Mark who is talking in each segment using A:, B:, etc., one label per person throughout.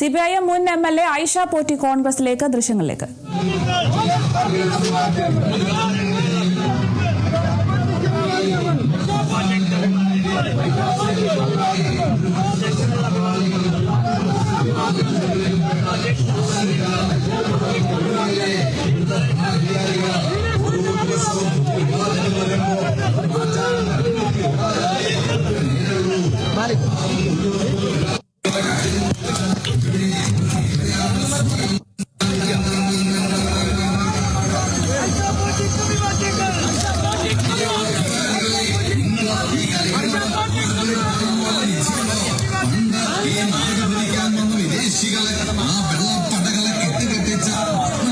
A: CPIM മുൻ MLA Aisha Potti കോൺഗ്രസിലേക്ക്. ദൃശ്യങ്ങളിലേക്ക്.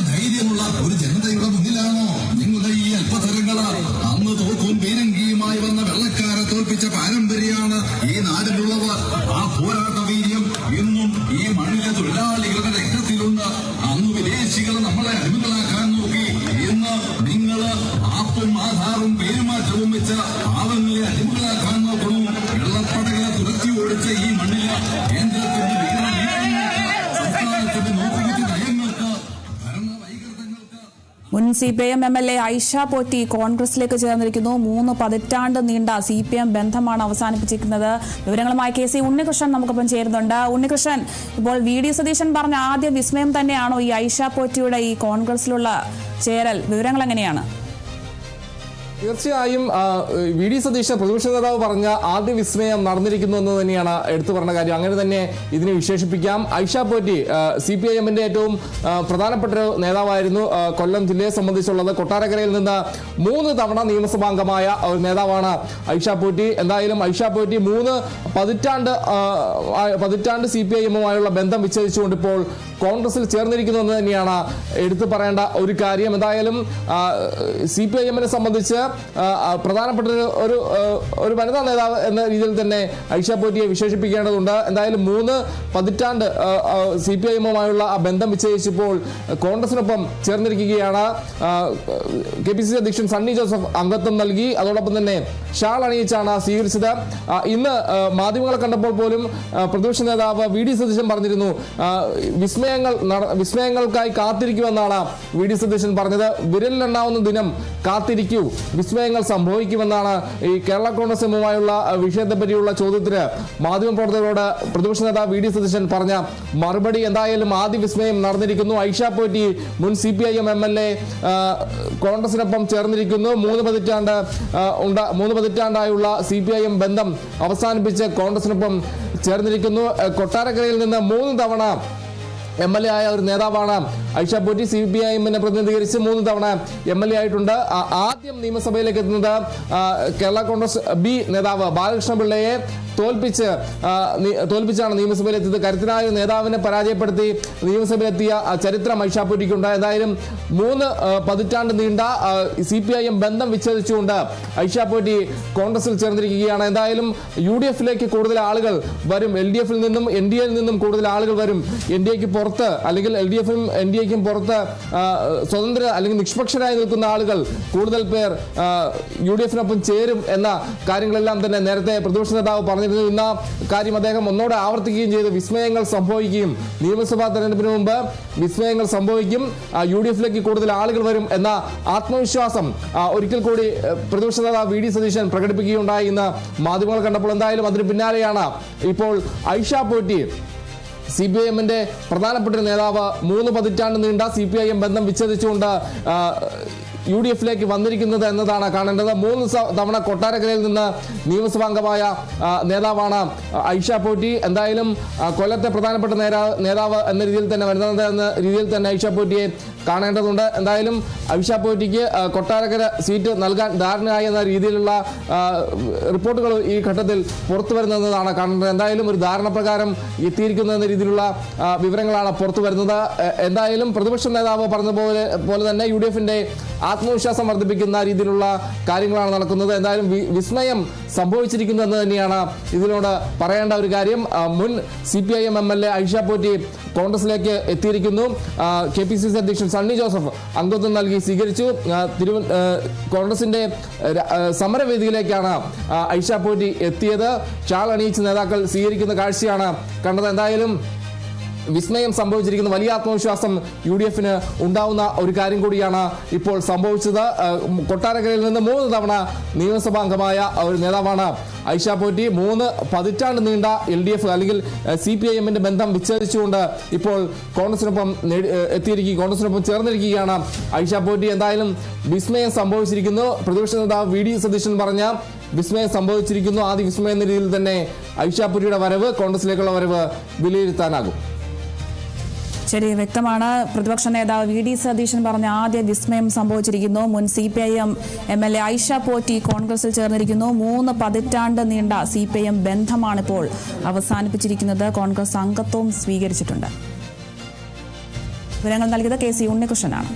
B: ധൈര്യമുള്ള ഒരു ജനതയുടെ മുന്നിലാണോ നിങ്ങളുടെ ഈ അല്പതരങ്ങള്? അന്ന് തോക്കും പീരങ്കിയുമായി വന്ന വെള്ളക്കാരെ തോൽപ്പിച്ച പാരമ്പര്യമാണ് ഈ നാടിലുള്ളത്. ആ പോരാട്ട വീര്യം ഇന്നും ഈ മണ്ണിലെ തൊഴിലാളികളുടെ രക്തത്തിലുണ്ട്. അന്ന് വിദേശികൾ നമ്മളെ അടിമകളാക്കാൻ നോക്കി. ഇന്ന് നിങ്ങള് ആപ്പും ആധാറും പേരുമാറ്റവും വെച്ച് പാവങ്ങളെ അടിമകളാക്കാൻ നോക്കണു. വെള്ളപ്പടകളെ തുരത്തി ഓടിച്ച ഈ മണ്ണില് കേന്ദ്രത്തിന്റെ
A: മുൻ CPIM MLA ഐഷ പോറ്റി കോൺഗ്രസിലേക്ക് ചേർന്നിരിക്കുന്നു. 3 പതിറ്റാണ്ട് നീണ്ട CPM ബന്ധമാണ് അവസാനിപ്പിച്ചിരിക്കുന്നത്. വിവരങ്ങളുമായി KC ഉണ്ണികൃഷ്ണൻ നമുക്കൊപ്പം ചേരുന്നുണ്ട്. ഉണ്ണികൃഷ്ണൻ, ഇപ്പോൾ VD സതീശൻ പറഞ്ഞ ആദ്യ വിസ്മയം തന്നെയാണോ ഈ ഐഷ പോറ്റിയുടെ ഈ കോൺഗ്രസിലുള്ള ചേരൽ? വിവരങ്ങൾ എങ്ങനെയാണ്?
C: തീർച്ചയായും VD സതീശൻ പ്രതിപക്ഷ നേതാവ് പറഞ്ഞ ആദ്യ വിസ്മയം നടന്നിരിക്കുന്നു എന്ന് തന്നെയാണ് എടുത്തു പറഞ്ഞ കാര്യം. അങ്ങനെ തന്നെ ഇതിനെ വിശേഷിപ്പിക്കാം. ഐഷ പോറ്റി CPIMന്റെ ഏറ്റവും പ്രധാനപ്പെട്ട ഒരു നേതാവായിരുന്നു. കൊല്ലം ജില്ലയെ സംബന്ധിച്ചുള്ളത് കൊട്ടാരക്കരയിൽ നിന്ന് 3 തവണ നിയമസഭാംഗമായ ഒരു നേതാവാണ് ഐഷ പോറ്റി. എന്തായാലും ഐഷ പോറ്റി 3 പതിറ്റാണ്ട് CPIMുമായുള്ള ബന്ധം വിച്ഛേദിച്ചുകൊണ്ട് ഇപ്പോൾ കോൺഗ്രസിൽ ചേർന്നിരിക്കുന്നു എന്ന് തന്നെയാണ് എടുത്തു പറയേണ്ട ഒരു കാര്യം. എന്തായാലും CPIMനെ സംബന്ധിച്ച് പ്രധാനപ്പെട്ട ഒരു വനിതാ നേതാവ് എന്ന രീതിയിൽ തന്നെ ഐഷ പോറ്റിയെ വിശേഷിപ്പിക്കേണ്ടതുണ്ട്. എന്തായാലും 3 പതിറ്റാണ്ട് CPIMുമായുള്ള ആ ബന്ധം വിച്ഛേദിച്ചപ്പോൾ കോൺഗ്രസിനൊപ്പം ചേർന്നിരിക്കുകയാണ്. KPCC അധ്യക്ഷൻ സണ്ണി ജോസഫ് അംഗത്വം നൽകി. അതോടൊപ്പം തന്നെ ഷാൾ അണിയിച്ചാണ് സ്വീകരിച്ചത്. ഇന്ന് മാധ്യമങ്ങളെ കണ്ടപ്പോൾ പോലും പ്രതിപക്ഷ നേതാവ് VD സതീശൻ പറഞ്ഞിരുന്നു വിസ്മയങ്ങൾക്കായി കാത്തിരിക്കുമെന്നാണ് VD സതീശൻ പറഞ്ഞത്. വിരലിലെണ്ണാവുന്ന ദിനം കാത്തിരിക്കൂ, വിസ്മയങ്ങൾ സംഭവിക്കുമെന്നാണ് ഈ കേരള കോൺഗ്രസ് എമ്മുമായുള്ള വിഷയത്തെപ്പറ്റിയുള്ള ചോദ്യത്തിന് മാധ്യമപ്രവർത്തകരോട് പ്രതിപക്ഷ നേതാവ് VD സതീശൻ പറഞ്ഞ മറുപടി. എന്തായാലും ആദ്യ വിസ്മയം നടന്നിരിക്കുന്നു. ഐഷ പോറ്റി മുൻ CPIM MLA കോൺഗ്രസിനൊപ്പം ചേർന്നിരിക്കുന്നു. 3 പതിറ്റാണ്ടായുള്ള CPIM ബന്ധം അവസാനിപ്പിച്ച് കോൺഗ്രസിനൊപ്പം ചേർന്നിരിക്കുന്നു. കൊട്ടാരക്കരയിൽ നിന്ന് 3 തവണ MLA ആയ ഒരു നേതാവാണ് ഐഷ പോറ്റി. CPIMനെ പ്രതിനിധീകരിച്ച് 3 തവണ MLA ആയിട്ടുണ്ട്. ആദ്യം നിയമസഭയിലേക്ക് എത്തുന്നത് കേരള കോൺഗ്രസ് B നേതാവ് ബാലകൃഷ്ണ പിള്ളയെ തോൽപ്പിച്ചാണ് നിയമസഭയിലെത്തിയത്. കരുത്തനായ നേതാവിനെ പരാജയപ്പെടുത്തി നിയമസഭയിലെത്തിയ ചരിത്രം ഐഷ പോറ്റിക്കുണ്ട്. എന്തായാലും 3 പതിറ്റാണ്ട് നീണ്ട CPIM ബന്ധം വിച്ഛേദിച്ചുകൊണ്ട് ഐഷ പോറ്റി കോൺഗ്രസിൽ ചേർന്നിരിക്കുകയാണ്. എന്തായാലും UDFിലേക്ക് കൂടുതൽ ആളുകൾ വരും. LDFിൽ നിന്നും NDAയിൽ നിന്നും കൂടുതൽ ആളുകൾ വരും. NDAക്ക് പുറത്ത് അല്ലെങ്കിൽ LDFും NDAക്കും പുറത്ത് സ്വതന്ത്ര അല്ലെങ്കിൽ നിഷ്പക്ഷരായി നിൽക്കുന്ന ആളുകൾ കൂടുതൽ പേർ UDFിനൊപ്പം ചേരും എന്ന കാര്യങ്ങളെല്ലാം തന്നെ നേരത്തെ പ്രതിപക്ഷ നേതാവ് പറഞ്ഞിരുന്നു. ഇന്ന കാര്യം അദ്ദേഹം ഒന്നോടെ ആവർത്തിക്കുകയും ചെയ്തു. വിസ്മയങ്ങൾ സംഭവിക്കുകയും നിയമസഭാ തെരഞ്ഞെടുപ്പിന് മുമ്പ് വിസ്മയങ്ങൾ സംഭവിക്കും, UDFിലേക്ക് കൂടുതൽ ആളുകൾ വരും എന്ന ആത്മവിശ്വാസം ഒരിക്കൽ കൂടി പ്രതിപക്ഷ നേതാവ് VD സതീശൻ പ്രകടിപ്പിക്കുകയുണ്ടായി ഇന്ന് മാധ്യമങ്ങൾ കണ്ടപ്പോൾ. എന്തായാലും അതിന് പിന്നാലെയാണ് ഇപ്പോൾ ഐഷ പോറ്റി CPIMന്റെ പ്രധാനപ്പെട്ട നേതാവ് 3 പതിറ്റാണ്ട് നീണ്ട CPIM ബന്ധം വിച്ഛേദിച്ചുകൊണ്ട് UDFിലേക്ക് വന്നിരിക്കുന്നത് എന്നതാണ് കാണേണ്ടത്. 3 തവണ കൊട്ടാരക്കരയിൽ നിന്ന് നിയമസഭാംഗമായ നേതാവാണ് ഐഷ പോറ്റി. എന്തായാലും കൊല്ലത്തെ പ്രധാനപ്പെട്ട നേതാവ് എന്ന രീതിയിൽ തന്നെ വരുന്നത് എന്ന രീതിയിൽ തന്നെ ഐഷ പോറ്റിയെ കാണേണ്ടതുണ്ട്. എന്തായാലും ഐഷ പോറ്റിക്ക് കൊട്ടാരക്കര സീറ്റ് നൽകാൻ ധാരണയായി എന്ന രീതിയിലുള്ള റിപ്പോർട്ടുകൾ ഈ ഘട്ടത്തിൽ പുറത്തു വരുന്നതാണ് കാണേണ്ടത്. എന്തായാലും ഒരു ധാരണ പ്രകാരം എത്തിയിരിക്കുന്ന എന്ന രീതിയിലുള്ള വിവരങ്ങളാണ് പുറത്തു വരുന്നത്. എന്തായാലും പ്രതിപക്ഷ നേതാവ് പറഞ്ഞതുപോലെ തന്നെ UDFിന്റെ ആത്മവിശ്വാസം വർദ്ധിപ്പിക്കുന്ന രീതിയിലുള്ള കാര്യങ്ങളാണ് നടക്കുന്നത്. എന്തായാലും വിസ്മയം സംഭവിച്ചിരിക്കുന്നു എന്ന് തന്നെയാണ് ഇതിനോട് പറയേണ്ട ഒരു കാര്യം. മുൻ CPIM MLA ഐഷ പോറ്റി കോൺഗ്രസിലേക്ക് എത്തിയിരിക്കുന്നു. KPCC അധ്യക്ഷൻ സണ്ണി ജോസഫ് അംഗത്വം നൽകി സ്വീകരിച്ചു. കോൺഗ്രസിന്റെ സമരവേദിയിലേക്കാണ് ഐഷ പോറ്റി എത്തിയത്. ഷാൾ അണിയിച്ച് നേതാക്കൾ സ്വീകരിക്കുന്ന കാഴ്ചയാണ് കണ്ടത്. എന്തായാലും വിസ്മയം സംഭവിച്ചിരിക്കുന്ന വലിയ ആത്മവിശ്വാസം UDF ഉണ്ടാവുന്ന ഒരു കാര്യം കൂടിയാണ് ഇപ്പോൾ സംഭവിച്ചത്. കൊട്ടാരക്കരയിൽ നിന്ന് 3 തവണ നിയമസഭാ അംഗമായ ഒരു നേതാവാണ് ഐഷ പോറ്റി. 3 പതിറ്റാണ്ട് നീണ്ട LDF അല്ലെങ്കിൽ CPIM ബന്ധം വിച്ഛേദിച്ചുകൊണ്ട് ഇപ്പോൾ കോൺഗ്രസിനൊപ്പം കോൺഗ്രസിനൊപ്പം ചേർന്നിരിക്കുകയാണ് ഐഷ പോറ്റി. എന്തായാലും വിസ്മയം സംഭവിച്ചിരിക്കുന്നു. പ്രതിപക്ഷ നേതാവ് VD സതീശൻ പറഞ്ഞ വിസ്മയം സംഭവിച്ചിരിക്കുന്നു. ആദ്യ വിസ്മയം എന്ന രീതിയിൽ തന്നെ ഐഷ പോറ്റിയുടെ വരവ്, കോൺഗ്രസിലേക്കുള്ള വരവ് വിലയിരുത്താനാകും.
A: ശരി, വ്യക്തമാണ്. പ്രതിപക്ഷ നേതാവ് VD സതീശൻ പറഞ്ഞ ആദ്യ വിസ്മയം സംഭവിച്ചിരിക്കുന്നു. മുൻ CPIM MLA ഐഷ പോറ്റി കോൺഗ്രസിൽ ചേർന്നിരിക്കുന്നു. 3 പതിറ്റാണ്ട് നീണ്ട CPIM ബന്ധമാണിപ്പോൾ അവസാനിപ്പിച്ചിരിക്കുന്നത്. കോൺഗ്രസ് അംഗത്വവും സ്വീകരിച്ചിട്ടുണ്ട്. വിവരങ്ങൾ നൽകിയത് KC ഉണ്ണികൃഷ്ണനാണ്.